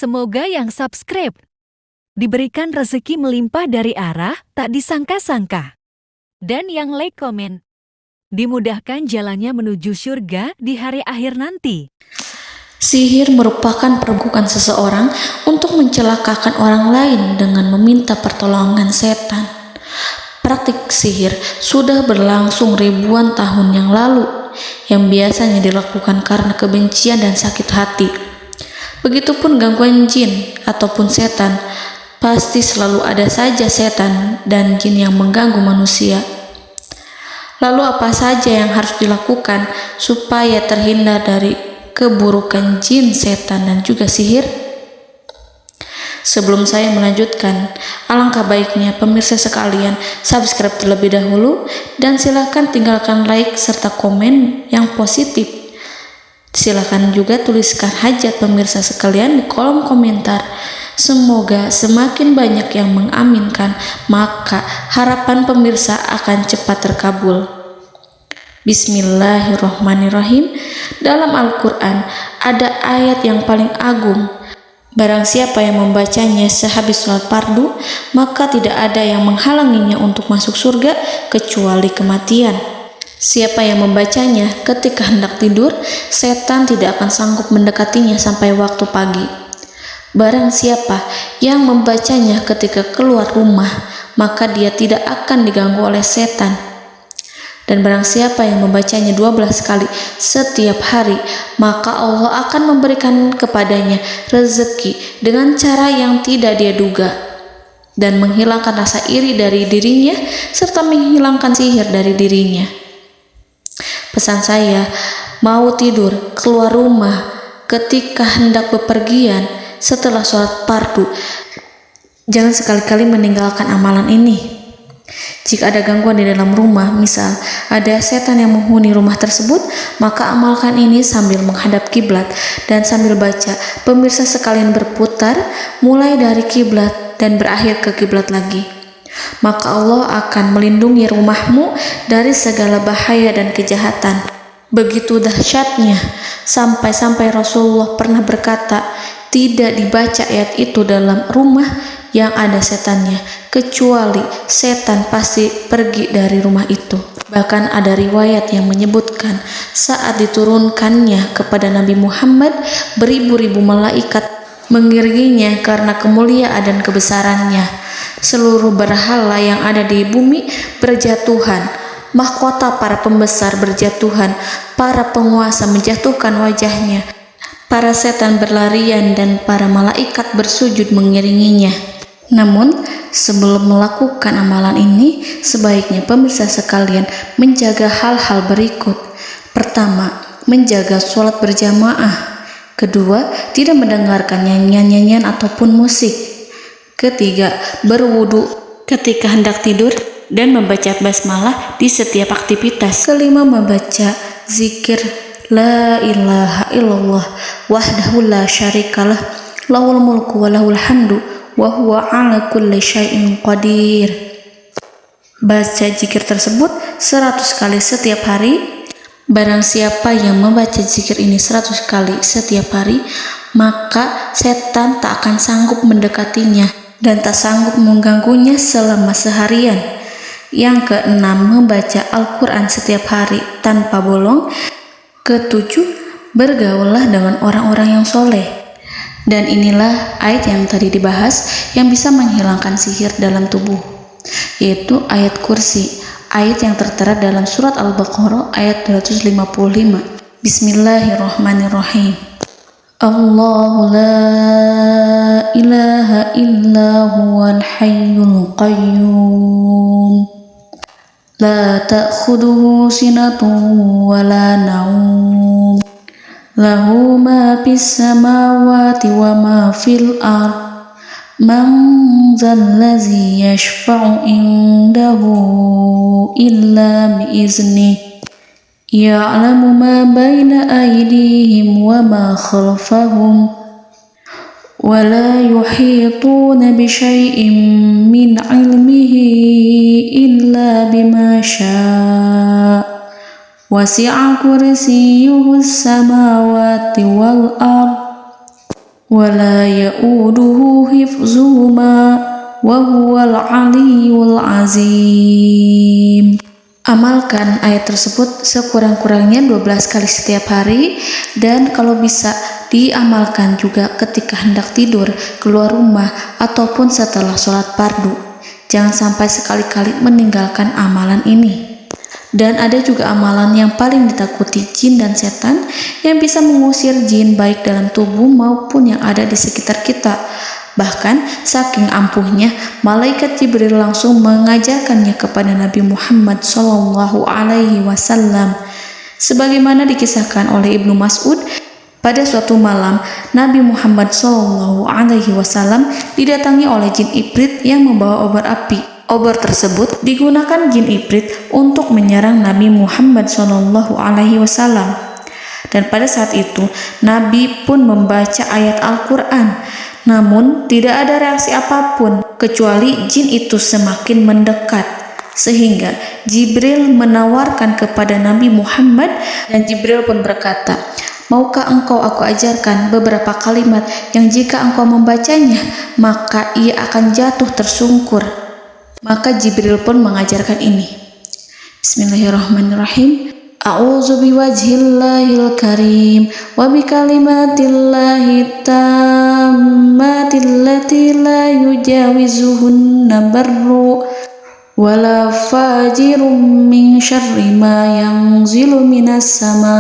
Semoga yang subscribe diberikan rezeki melimpah dari arah tak disangka-sangka. Dan yang like komen, dimudahkan jalannya menuju surga di hari akhir nanti. Sihir merupakan perbuatan seseorang untuk mencelakakan orang lain dengan meminta pertolongan setan. Praktik sihir sudah berlangsung ribuan tahun yang lalu, yang biasanya dilakukan karena kebencian dan sakit hati. Begitupun gangguan jin ataupun setan, pasti selalu ada saja setan dan jin yang mengganggu manusia. Lalu apa saja yang harus dilakukan supaya terhindar dari keburukan jin, setan, dan juga sihir? Sebelum saya melanjutkan, alangkah baiknya pemirsa sekalian subscribe terlebih dahulu dan silakan tinggalkan like serta komen yang positif. Silakan juga tuliskan hajat pemirsa sekalian di kolom komentar. Semoga semakin banyak yang mengaminkan, maka harapan pemirsa akan cepat terkabul. Bismillahirrahmanirrahim. Dalam Al-Quran ada ayat yang paling agung. Barang siapa yang membacanya sehabis sholat fardu, maka tidak ada yang menghalanginya untuk masuk surga kecuali kematian. Siapa yang membacanya ketika hendak tidur, setan tidak akan sanggup mendekatinya sampai waktu pagi. Barang siapa yang membacanya ketika keluar rumah, maka dia tidak akan diganggu oleh setan. Dan barang siapa yang membacanya 12 kali setiap hari, maka Allah akan memberikan kepadanya rezeki dengan cara yang tidak dia duga, dan menghilangkan rasa iri dari dirinya, serta menghilangkan sihir dari dirinya. Pesan saya, mau tidur, keluar rumah, ketika hendak bepergian, setelah sholat fardu, jangan sekali-kali meninggalkan amalan ini. Jika ada gangguan di dalam rumah, misal ada setan yang menghuni rumah tersebut, maka amalkan ini sambil menghadap kiblat dan sambil baca. Pemirsa sekalian berputar mulai dari kiblat dan berakhir ke kiblat lagi. Maka Allah akan melindungi rumahmu dari segala bahaya dan kejahatan. Begitu dahsyatnya, sampai-sampai Rasulullah pernah berkata, tidak dibaca ayat itu dalam rumah yang ada setannya, kecuali setan pasti pergi dari rumah itu. Bahkan ada riwayat yang menyebutkan saat diturunkannya kepada Nabi Muhammad, beribu-ribu malaikat mengiringinya karena kemuliaan dan kebesarannya. Seluruh berhala yang ada di bumi berjatuhan, mahkota para pembesar berjatuhan, para penguasa menjatuhkan wajahnya, para setan berlarian, dan para malaikat bersujud mengiringinya. Namun, sebelum melakukan amalan ini, sebaiknya pemirsa sekalian menjaga hal-hal berikut. Pertama, menjaga sholat berjamaah. Kedua, tidak mendengarkan nyanyian-nyanyian ataupun musik. Ketiga, berwudu ketika hendak tidur dan membaca basmalah di setiap aktivitas. Kelima, membaca zikir la ilaha illallah wahdahu la syarikalah lahul mulku wa lahul hamdu wa huwa ala kulli syai'in qadir. Baca zikir tersebut 100 kali setiap hari. Barang siapa yang membaca zikir ini 100 kali setiap hari, maka setan tak akan sanggup mendekatinya dan tak sanggup mengganggunya selama seharian. Yang keenam, membaca Al-Quran setiap hari tanpa bolong. Ketujuh, bergaullah dengan orang-orang yang soleh. Dan inilah ayat yang tadi dibahas yang bisa menghilangkan sihir dalam tubuh, yaitu ayat kursi, ayat yang tertera dalam surat Al-Baqarah ayat 255. Bismillahirrahmanirrahim. Allahu la ilaha illa huwal hayyul qayyum la ta'khuduhu sinatun wa la naum lahu ma fis samawati wa ma fil ard man zallazi yashfa'u indahu illa biiznihi ya'lamu ma baina aydihim wa ma khalfahum wa la yuhituna bi syai'in min 'ilmihi illa bima syaa' wasi'a kursiyyuhu as-samawati wal ard ولا يؤوده حفظهما وهو العلي العظيم. Amalkan ayat tersebut sekurang-kurangnya 12 kali setiap hari, dan kalau bisa diamalkan juga ketika hendak tidur, keluar rumah, ataupun setelah sholat fardu. Jangan sampai sekali-kali meninggalkan amalan ini. Dan ada juga amalan yang paling ditakuti jin dan setan, yang bisa mengusir jin baik dalam tubuh maupun yang ada di sekitar kita. Bahkan saking ampuhnya, malaikat Jibril langsung mengajarkannya kepada Nabi Muhammad SAW. Sebagaimana dikisahkan oleh Ibnu Mas'ud, pada suatu malam Nabi Muhammad SAW didatangi oleh jin Ifrit yang membawa obor api. Obor tersebut digunakan jin Ifrit untuk menyerang Nabi Muhammad SAW. Dan pada saat itu Nabi pun membaca ayat Al-Quran. Namun tidak ada reaksi apapun, kecuali jin itu semakin mendekat. Sehingga Jibril menawarkan kepada Nabi Muhammad, dan Jibril pun berkata, "Maukah engkau aku ajarkan beberapa kalimat yang jika engkau membacanya, maka ia akan jatuh tersungkur?" Maka Jibril pun mengajarkan ini. Bismillahirrahmanirrahim. A'udzu biwajhillahil karim wa bikalimatillahi tammatil lati la yujawizuhunna barru wala fajirum min syarri ma yanzilu minas sama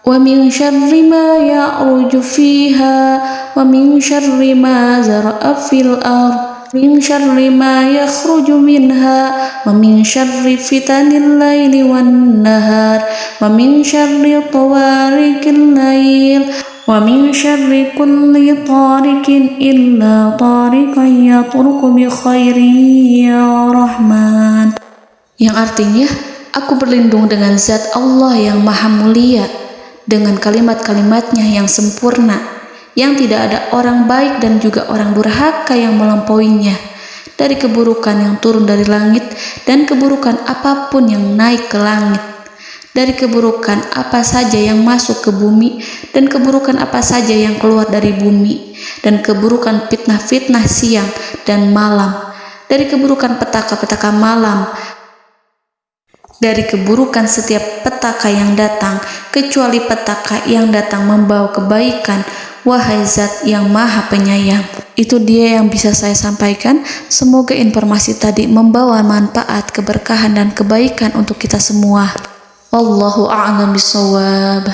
wa min syarri ma ya'ruju fiha wa min syarri ma zara'a fil ardh min syarri ma yakhruju minha wa min syarri fitanil laili wan nahar wa min syarri tawarikil lail wa min syarri kulli tarikin illa tarikan yatruku bi khairin ya Rahman. Yang artinya, aku berlindung dengan zat Allah yang maha mulia, dengan kalimat-kalimatnya yang sempurna, yang tidak ada orang baik dan juga orang durhaka yang melampauinya, dari keburukan yang turun dari langit dan keburukan apapun yang naik ke langit, dari keburukan apa saja yang masuk ke bumi dan keburukan apa saja yang keluar dari bumi, dan keburukan fitnah-fitnah siang dan malam, dari keburukan petaka-petaka malam, dari keburukan setiap petaka yang datang, kecuali petaka yang datang membawa kebaikan. Wahai Zat yang Maha Penyayang. Itu dia yang bisa saya sampaikan. Semoga informasi tadi membawa manfaat, keberkahan dan kebaikan untuk kita semua. Wallahu a'lam bishawab.